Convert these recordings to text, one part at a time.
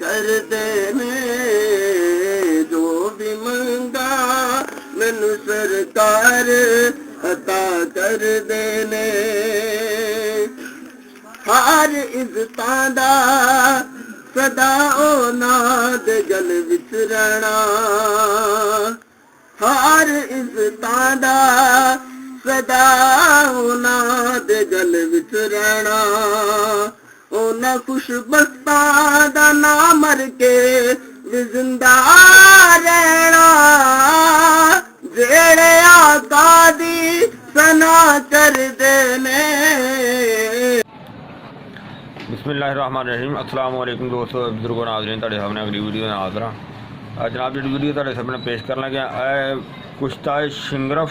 कर देने जो भी मंगा मैनू सरकार अता कर देने हर इज्जतां दा सदा ਉਹਨਾਂ ਦੇ ਗਲ ਵਿੱਚ ਰਹਿਣਾ हर इज्जतां दा सदा ਉਹਨਾਂ ਦੇ ਗਲ ਵਿੱਚ ਰਹਿਣਾ ਉਹਨਾਂ ਖੁਸ਼ਬਖਤਾਂ ਦਾ ਨਾ ਮਰ ਕੇ ਵੀ ਜ਼ਿੰਦਾ ਰਹਿਣਾ ਜਿਹੜੇ ਆਕਾ ਦੀ ਸਨਾ ਕਰਦੇ ਨੇ। बिस्मिल्लाहिर्रहमानिर्रहीम अस्सलाम वालेकुम दोस्तों बुजुर्गों नाज़रीन तुहाडे सामने अगली वीडियो में हाज़र हाँ। जनाब जी वीडियो तुहाडे सामने पेश कर लगे कुश्ताए शिंगरफ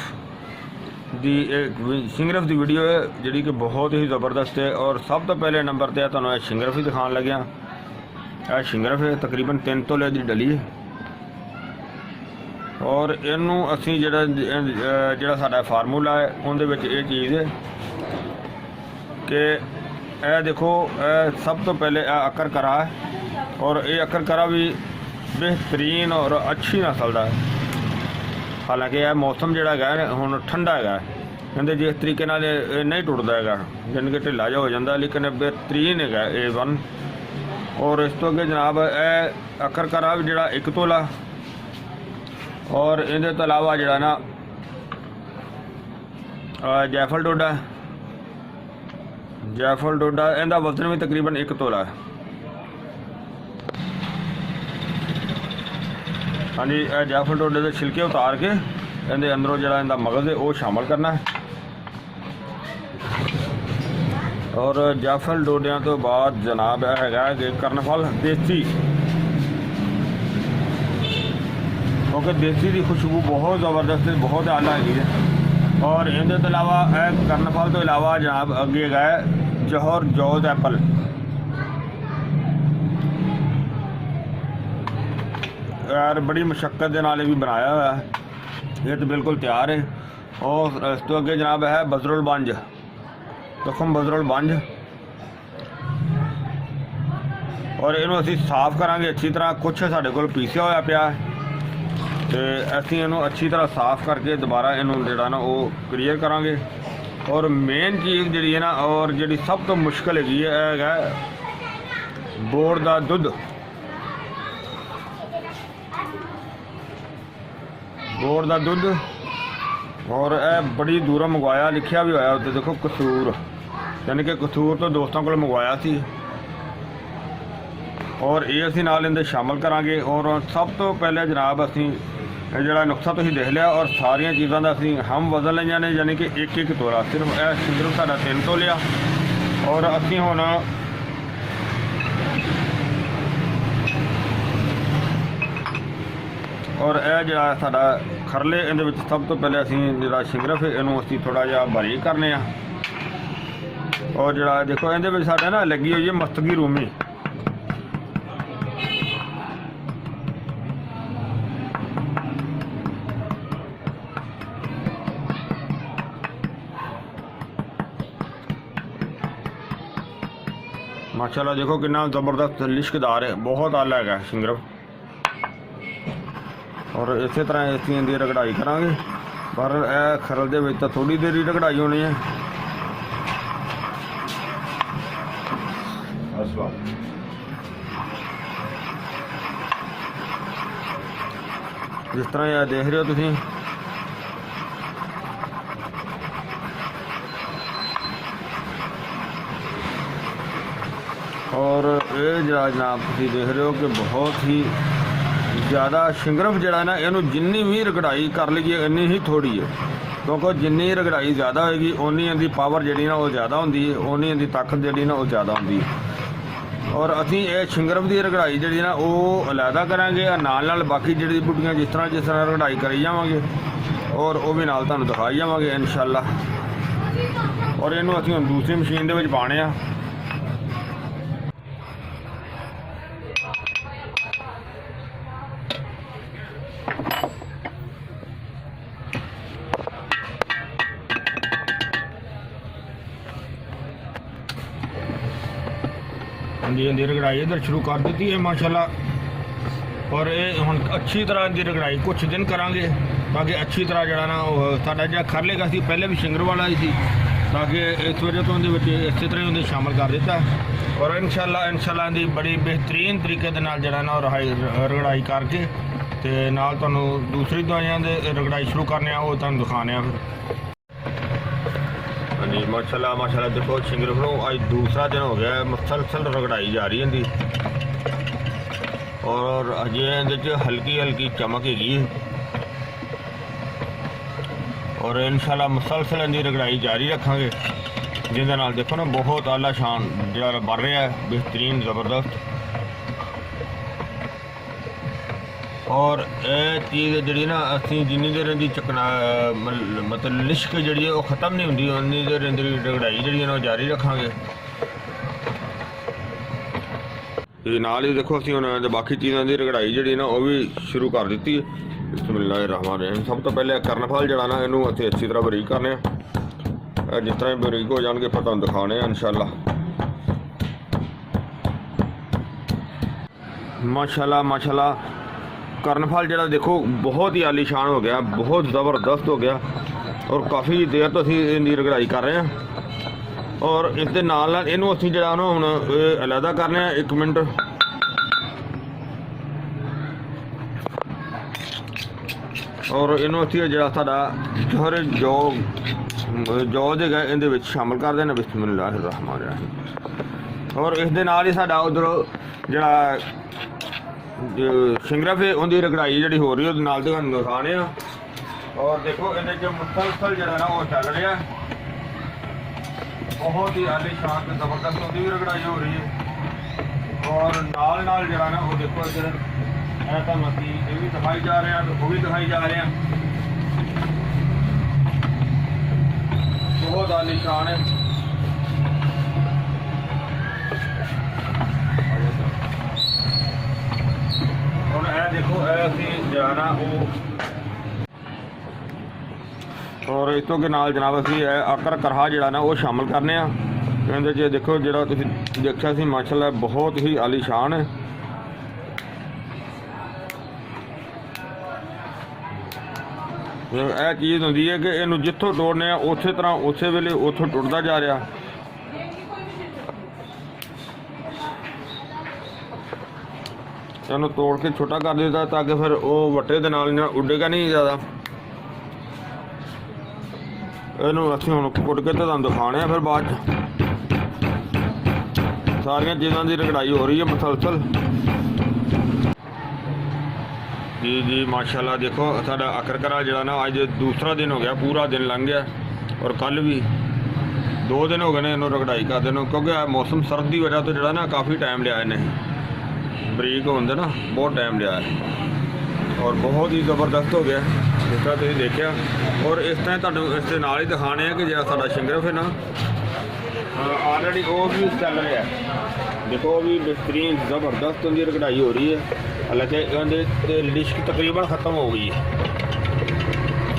दी वीडियो है जी कि बहुत ही ज़बरदस्त है। और सब तो पहले नंबर पर तुहानूं शिंगरफ ही दिखाने लगे। यह शिंगरफ है तकरीबन 3 तोले की डली है और इनू असी जिहड़ा साडा फार्मूला है उहदे विच ये चीज़ है कि यह देखो सब तो पहले अकर करा है और ये अकर करा भी बेहतरीन और अच्छी नस्ल का है। हालांकि यह मौसम जोड़ा है हुण ठंडा है कहते जिस तरीके नहीं टुटता है यानी कि ढिला जा हो जाता लेकिन बेहतरीन है A1। और इस तो अगे जनाब यह अकर करा भी जोड़ा 1 तोला और इहदे तो इलावा जोड़ा ना जैफल डोडा इहदा वजन भी तकरीबन 1 तोला है। हाँ जी जैफल डोडे के छिलके उतार के इहदे अंदरों जिहड़ा इहदा मगज़ है वो शामिल करना है। और जैफल डोडियां तो बाद जनाब है कि कर्नफल देसी, क्योंकि देसी की खुशबू बहुत ज़बरदस्त बहुत आला है। और इनके तो इलावा कर्नफल तो इलावा जनाब अगे है जौहर जौज एप्पल। यार बड़ी मुशक्कत के नाल भी बनाया हुआ है, ये तो बिल्कुल तैयार है। और इस तो अगे जनाब है बजरुल बंज, तुखम बजरुल बंज। और इनू असी साफ करांगे अच्छी तरह। कुछ साढ़े कोल पीसिया होया पिया तो असी इनू अच्छी तरह साफ करके दोबारा इनू जिहड़ा ना वो क्लीयर करांगे। और मेन चीज़ जी है ना और जी सब तो मुश्किल है बोड़ का दुध। बोड़ का दुध और यह बड़ी दूरों मंगवाया, लिखा भी होया उत्ते देखो कसूर, यानी कि कसूर तो दोस्तों को मंगवाया सी। और ये असी नाल इहदे शामिल करांगे। और सब तो पहले जनाब असी जोड़ा नुस्खा तुसीं देख लिया और सारिया चीज़ों का असी हम वजन लिया ने यानी कि 1-1 तोला। सिर्फ यह सिर्फ साढ़ा 3 तोलिया। और असी हुण और यह जोड़ा साडा खरले इहदे विच सब तो पहले असी जोड़ा शिंगरफ है इनू असी थोड़ा जिहा बारीक करने आ। और जोड़ा देखो इहदे विच साडे ना लगी हुई है मस्तगी रूमी। माशाल्लाह देखो कितना ज़बरदस्त लिश्कदार है, बहुत आला है शिंगरफ। और इस तरह इसी की रगड़ाई करांगे पर यह खरल दे विच तां थोड़ी देर ही रगड़ाई होनी है। जिस तरह यह देख रहे हो तुसीं और ये जनाब तुम देख रहे हो कि बहुत ही ज़्यादा शिंगरफ जड़ा ना इनू जिन्नी भी रगड़ाई कर लीजिए इन्नी ही थोड़ी है, क्योंकि जिन्नी रगड़ाई ज़्यादा होगी उन्नी इनकी पावर जी ना वो ज़्यादा होंगी है, उन्नी इनकी ताकत जी ना वो ज़्यादा होंगी है। और असी ये शिंगरफ की रगड़ाई जी ना वो अलहदा करांगे नाल बाकी जड़ी बूटियाँ जिस तरह रगड़ाई करी जावांगे और वो भी नाल तुहानूं दिखाई जावांगे इंशाअल्लाह। और इनू असीं हुण दूसरी मशीन दे विच पाने आ। जी इनकी रगड़ाई इधर शुरू कर दी है माशाल्लाह। और ये हुण अच्छी तरह इनकी रगड़ाई कुछ दिन करांगे ताकि अच्छी तरह जरा ना साडा जो खरलेगा सी पहले भी शिंगर वाला ही सी, ताकि इस वजह तो उनके इस तरह उन्हें शामिल कर दिता। और इंशाल्लाह इनकी बड़ी बेहतरीन तरीके दे नाल जरा ना रगड़ाई करके ते नाल तुहानूं दूसरी दवाइयां दे रगड़ाई शुरू करने वो तुहानूं दिखाने फिर। हाँ जी माशाल्लाह माशाल्लाह देखो शिंगर को अज दूसरा दिन हो गया मुसलसल रगड़ाई जा रही है और अजे ये हल्की हल्की चमक हैगी और इंशाल्लाह मुसलसल इनकी रगड़ाई जारी रखांगे जिंदे नाल देखो ना बहुत आला शान जो बन रहा है बेहतरीन ज़बरदस्त। और ये चीज़ जी ना असी जिन्नी देर इनकी चकना मतलब लिश्क जी है वो ख़त्म नहीं होंगी उन्नी देर इनकी रगड़ाई जी ना जारी रखांगे। ते नाल ही देखो असी हुण बाकी चीज़ों की रगड़ाई जी ना वो भी शुरू कर दी है। बिस्मिल्लाहिर्रहमानिर्रहीम। सब तो पहले कर्नफल जड़ा ना इनू असीं अच्छी तरह बरीक करने जिस तरह बरीक हो जाएंगे फिर तुहानूं दिखाने इंशाल्लाह। माशाल्लाह माशाल्लाह कर्नफल जड़ा देखो बहुत ही आलीशान हो गया, बहुत ज़बरदस्त हो गया और काफ़ी देर तो असीं इनकी रगड़ाई कर रहे हैं। और इस दे नाल नाल इनू असीं जड़ा ना हुण अलहदा करने 1 मिनट। और इनू असीं जड़ा साडा सारे जौ जेगा इहदे विच शामिल कर देना। बिस्मिल्लाहिर्रहमानिर्रहीम। और इस दे नाल ही साडा उधर जड़ा शिंगरफ है उनकी रगड़ाई जी हो रही है नाल तुहानूं दिखाने। और देखो इहदे मुसलसल जड़ा ना वो चल रहा है बहुत ही आलीशान ते ज़बरदस्त उनकी भी रगड़ाई हो रही है। और नाल नाल जड़ा ना वो देखो इधर ऐसा मसीह ये भी दिखाई जा रहे हैं तो वो भी दिखाई जा रहे हैं बहुत आलीशान है। ਹੁਣ ਇਹ देखो ਅਸੀਂ ਜਾਣਾ ਉਹ और इस तो के नाल जनाब असी आकर करहा जड़ा ना वो शामिल करने कहते च देखो जरा तुसीं देखा सी माशाल्लाह बहुत ही आलीशान है। यह चीज़ होंदी है कि इनू जिथों तोड़ने उस तरह उस वेले उथों टुटदा जा रहा। इन्हू तोड़ के छोटा कर देता ताकि फिर वो वट्टे दे नाल उडेगा नहीं ज़्यादा। इनू असीं हुण कुट के तुहानूं दिखाने फिर बाद सारिया चीज़ों की रगड़ाई हो रही है मुसलसल। जी जी माशाल्लाह देखो साडा अकरकरा जड़ा ना अज दूसरा दिन हो गया, पूरा दिन लंघ गया और कल भी 2 दिन हो गए ने इन्हों रगड़ाई करते हैं क्योंकि मौसम सर्द की वजह तो जड़ा ना काफ़ी टाइम लिया इन्हें बरीक होंगे ना बहुत टाइम लिया है और बहुत ही ज़बरदस्त हो गया जिस तरह तुसीं देखिया। और इस तरह तुहानूं इस दे नाल ही दिखाने कि जो साडा शिंगरफ है ना ऑलरेडी वो भी चल रहा है। देखो वो भी बेहतरीन ज़बरदस्त उनकी रगड़ाई हो रही है। हालांकि उनके लिश्क तकरीबन ख़त्म हो गई है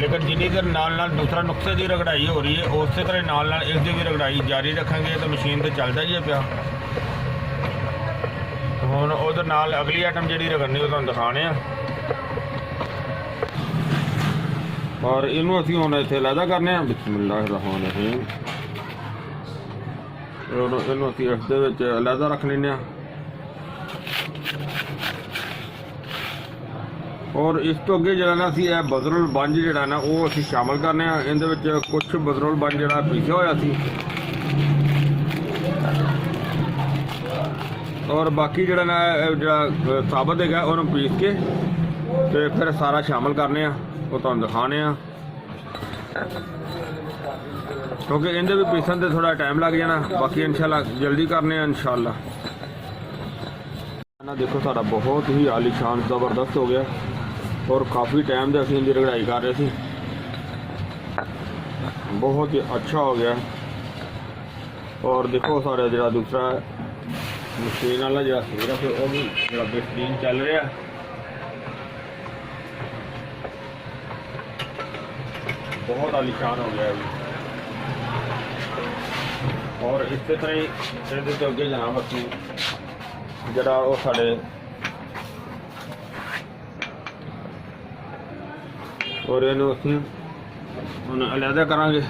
लेकिन जिन्नी देर नाल नाल दूसरा नुस्खे की रगड़ाई हो रही है उस तरह नाल नाल इसकी भी रगड़ाई जारी रखेंगे तो मशीन तो चलता ही है पिया। हुण उधर नाल अगली आइटम जी रगड़नी वो तुहानूं दिखाने और इनू असीं हुण इत्थे अलहदा करने बिस्मिल्लाहिर्रहमानिर्रहीम। इनू असीं इस दे विच अलहदा रख लैंदे और इस तो अगे जरा ना असीं यह बदरुल बंज जड़ा ना वो असीं शामिल करने इहदे विच कुछ बदरुल बंज जड़ा पीसिया होया सी और बाकी जड़ा ना जड़ा साबत है उन्होंने पीस के तो फिर सारा शामिल करने वो तुहानूं दिखाने क्योंकि इहदे भी पीसन से थोड़ा टाइम लग जाना। बाकी इंशाल्लाह जल्दी करने इंशाल्लाह। देखो साडा बहुत ही आलीशान ज़बरदस्त हो गया और काफ़ी टाइम से असीं इनकी रगड़ाई कर रहे थे बहुत ही अच्छा हो गया। और देखो साढ़ा जो दूसरा मशीन वाला जो सिगरफ है वो भी बड़ा बेहतरीन चल रहा है। बहुत आलीशान हो गया अभी और इस तरह ही अगे जनाब असीं ਜਿਹੜਾ ਉਹ ਸਾਡੇ ਔਰ ਇਹਨੂੰ ਅਸੀਂ ਹੁਣ ਅਲੱਗਾ ਕਰਾਂਗੇ।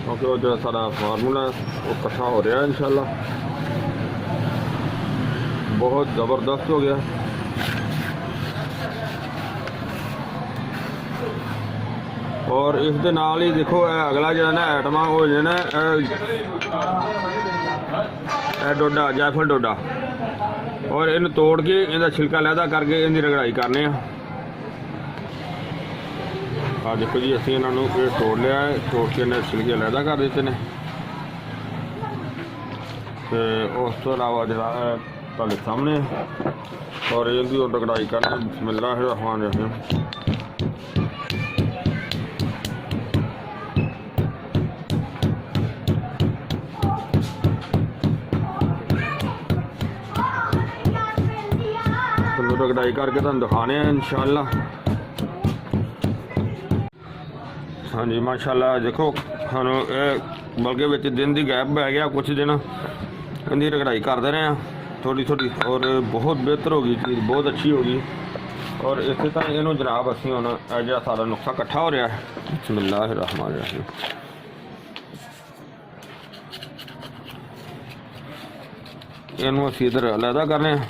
क्योंकि वो जो सारा फार्मूला वो इकट्ठा हो रहा है इंशाल्लाह, बहुत ज़बरदस्त हो गया। और इस दे नाल ही देखो अगला जो ना आइटम हो जाना डोडा, जायफल डोडा, और इन तोड़ के इनका छिलका लहदा करके इनकी रगड़ाई करने। आ देखो जी असी इन्हों ये तोड़ लिया है, तोड़ के इन्हें छिलके लहदा कर दिते ने। तो उस तो अलावा जरा तुहाडे सामने और इनकी रगड़ाई करना। बिस्मिल्लाहिर्रहमानिर्रहीम। रगड़ाई करके तुहानूं दिखाने हैं इंशाअल्लाह। हाँ जी माशाल्लाह देखो सानू बल्कि बिच दिन की गैप पै गया, कुछ दिन इनकी रगड़ाई करते रहे हैं थोड़ी थोड़ी, और बहुत बेहतर हो गई चीज़, बहुत अच्छी हो गई। और इस तरह इनू जनाब असी हुण जो सारा नुस्खा इकट्ठा हो रहा है। बिस्मिल्लाहिर्रहमानिर्रहीम। इनू असी इधर अलहदा करने हैं।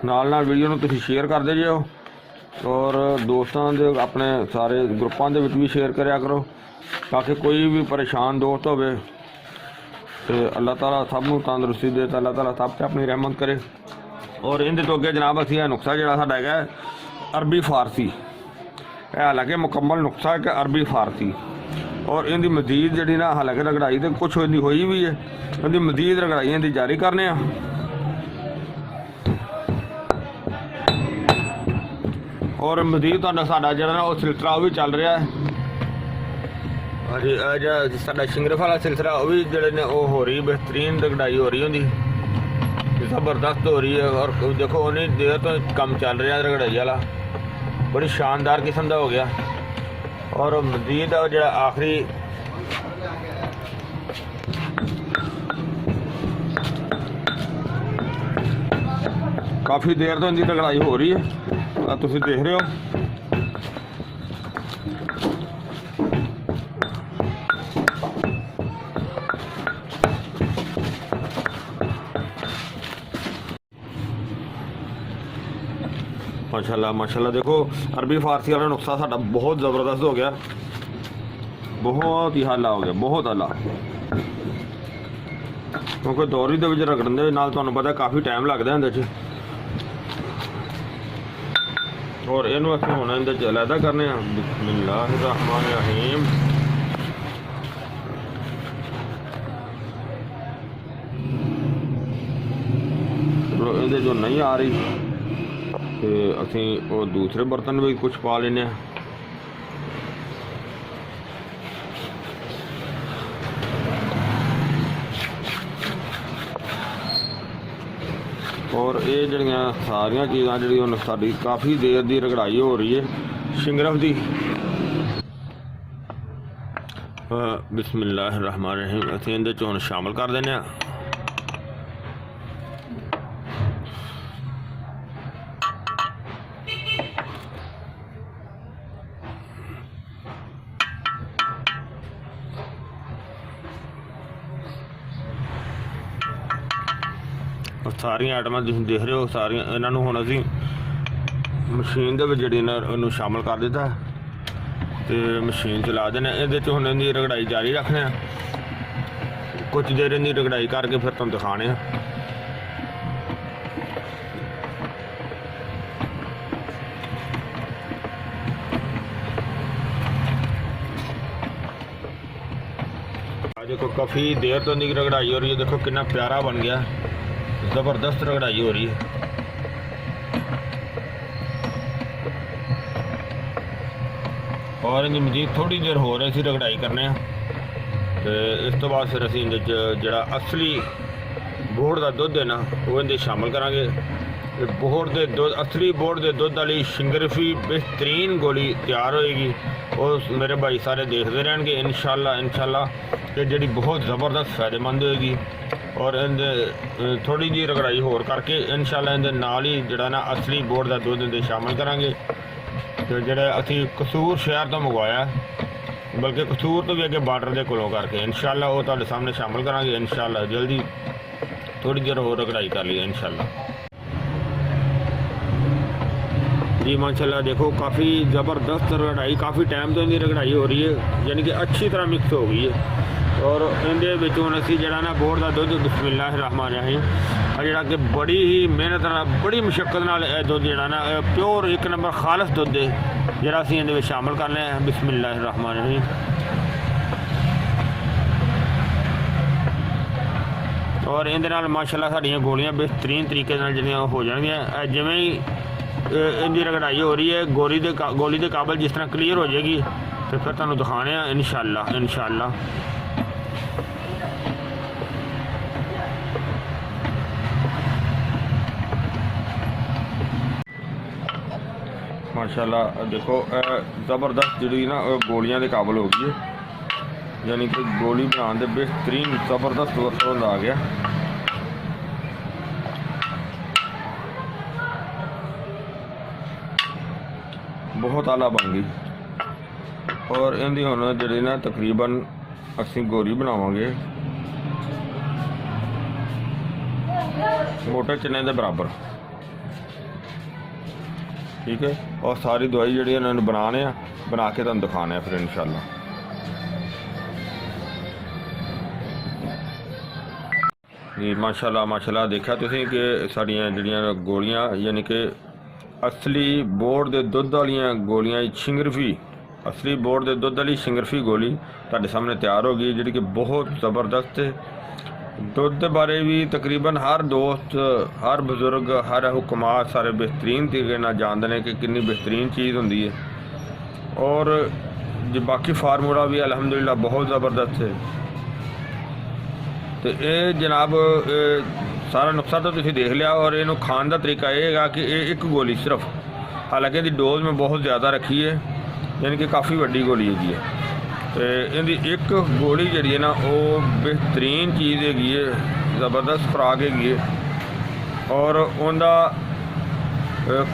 नाल वीडियो नूं तुसीं शेयर करते जिओ, और दोस्तों दे अपने सारे ग्रुपां दे विच भी शेयर करया करो, ताकि कोई भी परेशान दोस्त होवे तो अल्लाह ताला सब नूं तंदुरुस्ती दे, तो अल्लाह ताला सब ते अपनी रहमत करे। और इहदे तो अगे जनाब असीं नुस्खा जिहड़ा साडा हैगा अरबी फारसी, हालांकि मुकम्मल नुस्खा है कि अरबी फारसी। और इनकी मजीद जिहड़ी ना हालांकि रगड़ाई तो कुछ इनकी होई भी है, इनकी मजीद रगड़ाई इनकी जारी करने आ। और मजीद तुहाडा साडा जिहड़ा ना वो सिलसिला वो भी चल रहा है। हाँ जी जो साडा शिंगरफ वाला सिलसिला वो भी जिहड़े ने वो हो रही, बेहतरीन रगड़ाई हो रही होंदी, ज़बरदस्त हो रही है। और देखो उन्नी देर तो कम चल रहा है रगड़ाई वाला, बड़ी शानदार किस्म का हो गया। और मजीद जो आखिरी काफ़ी देर तो इनकी रगड़ाई हो रही है, तुम देख रहे हो। माशाल्लाह माशाल्लाह देखो अरबी फारसी वाला नुस्खा साडा बहुत ज़बरदस्त हो गया, बहुत ही हाला हो गया, बहुत हाला। क्योंकि दौरी दे विच रगड़न दे नाल तुहानूं पता काफ़ी टाइम लगदा इहदे च। और इनू असीं हुण इहदे च अलहदा करने आ। बिस्मिल्लाहिर्रहमानिर्रहीम। चलो इहदे जो नहीं आ रही तो असीं वो दूसरे बर्तन भी कुछ पा लेने। और ये जड़ियाँ सारिया चीज़ां जी साड़ी काफ़ी देर की रगड़ाई हो रही है शिंगरफ की। बिस्मिल्लाहिर्रहमानिर्रहीम। असीं इहदे च हुण शामिल कर देने। सारिया आइटमां तुसीं देख रहे हो, सारिया इन्हों हुण असीं मशीन दे विच जिहड़ी ना इहनूं शामिल कर दिता तो मशीन चला देने। इहदे च हुण इहदी रगड़ाई जारी रखने, कुछ देर इहदी रगड़ाई करके फिर तुहानूं दिखाने। देखो काफ़ी देर तो इहदी रगड़ाई हो रही है, देखो कितना प्यारा बन गया, ज़बरदस्त रगड़ाई हो रही है। ਔਰ ਇਹਦੀ ਮਜ਼ੀਦ ਥੋੜ੍ਹੀ ਦੇਰ ਹੋਰ ਅਸੀਂ ਰਗੜਾਈ ਕਰਨੇ ਆ ਤੇ ਇਸ ਤੋਂ ਬਾਅਦ ਫਿਰ ਅਸੀਂ ਇਹਦੇ 'ਚ ਜਿਹੜਾ ਅਸਲੀ ਬੋਹੜ ਦਾ ਦੁੱਧ ਹੈ ਨਾ ਉਹ ਇਹਦੇ ਸ਼ਾਮਲ ਕਰਾਂਗੇ। ਤੇ ਬੋਹੜ ਦੇ ਦੁੱਧ ਅਸਲੀ ਬੋਹੜ ਦੇ ਦੁੱਧ ਵਾਲੀ ਸ਼ਿੰਗਰਫੀ ਬਿਹਤਰੀਨ ਗੋਲੀ ਤਿਆਰ ਹੋਏਗੀ। ਉਹ ਮੇਰੇ ਭਾਈ ਸਾਰੇ ਦੇਖਦੇ ਰਹਿਣਗੇ ਇਨਸ਼ਾਅੱਲਾ ਕਿ ਜਿਹੜੀ ਬਹੁਤ ਜ਼ਬਰਦਸਤ ਫਾਇਦੇਮੰਦ ਹੋਏਗੀ। ਔਰ ਇਹਦੇ ਥੋੜ੍ਹੀ ਜਿਹੀ ਰਗੜਾਈ ਹੋਰ ਕਰਕੇ ਇਨਸ਼ਾਅੱਲਾ ਇਹਦੇ ਨਾਲ ਹੀ ਜਿਹੜਾ ਨਾ ਅਸਲੀ ਬੋਹੜ ਦਾ ਦੁੱਧ ਇਹਦੇ ਸ਼ਾਮਲ ਕਰਾਂਗੇ। ਤੇ ਜਿਹੜਾ ਅਸੀਂ ਕਸੂਰ ਸ਼ਹਿਰ ਤੋਂ ਮੰਗਵਾਇਆ, ਬਲਕਿ ਕਸੂਰ ਤੋਂ ਵੀ ਅੱਗੇ ਬਾਰਡਰ ਦੇ ਕੋਲੋਂ ਕਰਕੇ ਇਨਸ਼ਾਅੱਲਾ ਉਹ ਤੁਹਾਡੇ ਸਾਹਮਣੇ ਸ਼ਾਮਲ ਕਰਾਂਗੇ। ਇਨਸ਼ਾਅੱਲਾ ਜਲਦੀ थोड़ी देर और रगड़ाई कर ली इंशाल्लाह जी। माशाल्लाह देखो काफ़ी ज़बरदस्त रगड़ाई, काफ़ी टाइम तो इनकी रगड़ाई हो रही है, यानी कि अच्छी तरह मिक्स हो गई है। और इनके विचों असी जरा ना बोहड़ का दुध बिस्मिल्लाहिर्रहमानिर्रहीम जरा कि बड़ी ही मेहनत बड़ी मुशक्कत नाल दुध जरा ना प्योर एक नंबर खालस दुध है जरा असी इहदे विच शामिल करने हैं। बिस्मिल्लाहिर्रहमानिर्रहीम। और इहदे नाल माशाल्लाह साडियां गोलियां बेहतरीन तरीके नाल जिहड़ियां हो जाणगियां। जिवें ही इहदी रगड़ाई हो रही है गोली दे काबल जिस तरह क्लीयर हो जाएगी तो फिर तुहानूं दिखाने आ इंशाअल्लाह। माशाल्लाह देखो ज़बरदस्त जी ना गोलियां के काबल हो गई है, यानी कि गोली बनाने के बेहतरीन ज़बरदस्त वक्त आ गया। बहुत आला बन गई। और इनकी हुण जी ना तकरीबन असी गोरी बनावांगे मोटे चने के बराबर, ठीक है। और सारी दवाई जी इन्होंने बनाने बना के तुहानूं दिखाने फिर इंशाअल्लाह। जी माशाल्लाह देखा तुसीं कि साड़ियाँ जिहड़ियां गोलियां यानी कि असली बोहड़ दे दुध वालियां गोलियां शिंगरफी असली बोहड़ दे दुध वाली शिंगरफी गोली तुहाडे सामने तैयार हो गई, जिहड़ी कि बहुत ज़बरदस्त है। दुध बारे भी तकरीबन हर दोस्त हर बजुर्ग हर हुकमात सारे बेहतरीन तरीके नाल जानते हैं कि कितनी बेहतरीन चीज़ होंदी है। और जो बाकी फार्मूला भी अल्हम्दुलिल्लाह बहुत ज़बरदस्त है। तो ये जनाब सारा नुस्खा तो तुसीं देख लिया। और इनू खाण का तरीका यह है कि एक गोली सिर्फ, हालांकि इसकी डोज में बहुत ज़्यादा रखी है, यानी कि काफ़ी वड्डी गोली है। तो इनकी एक गोली जी है ना वो बेहतरीन चीज़ हैगी है, ज़बरदस्त खुराक हैगी है। और उनका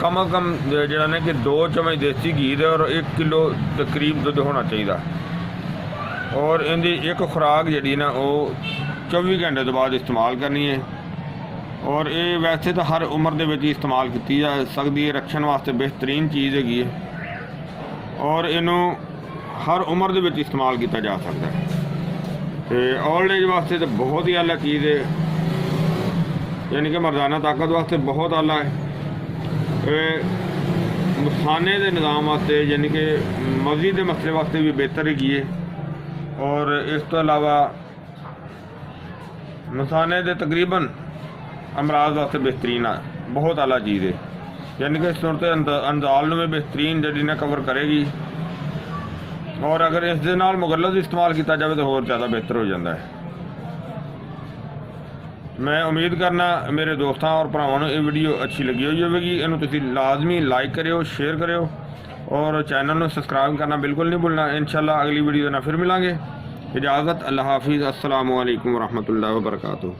कम अज कम जरा ना कि 2 चम्मच देसी घी दे और 1 किलो के करीब दुध होना चाहिए। और इनकी एक खुराक जी ना वो 24 घंटे तो बाद इस्तेमाल करनी है। और ये वैसे तो हर उम्र के विच इस्तेमाल की जा सकती है, रखने वास्ते बेहतरीन चीज़ हैगी है। और इनू हर उम्र के विच इस्तेमाल किया जा सकता है। तो ओल्ड एज वास्ते तो बहुत ही आला चीज़ है, यानी कि मर्दाना ताकत वास्ते बहुत आला है। मसाने के निज़ाम वास्ते यानी कि मर्जी के मसले वास्ते भी बेहतर हैगी है। और इस तो अलावा मसाने के तकरीबन अमराज वास्ते बेहतरीन बहुत आला चीज़ है, यानी कि सूरत अंजाल में भी बेहतरीन जी ना कवर करेगी। और अगर इस दे नाल मुगल्लज़ इस्तेमाल किया जाए तो होर ज़्यादा बेहतर हो जाता है। मैं उम्मीद करना मेरे दोस्तों और भरावां नूं ये वीडियो अच्छी लगी हुई होगी। इन्हूं तुसीं लाजमी लाइक करियो, शेयर करियो और चैनल नूं सबसक्राइब करना बिल्कुल नहीं भूलना। इंशाअल्लाह अगली वीडियो ना फिर मिलांगे। इजाज़त, अल्लाह हाफिज़, अस्सलामु अलैकुम वरहमतुल्लाहि वबरकातुहू।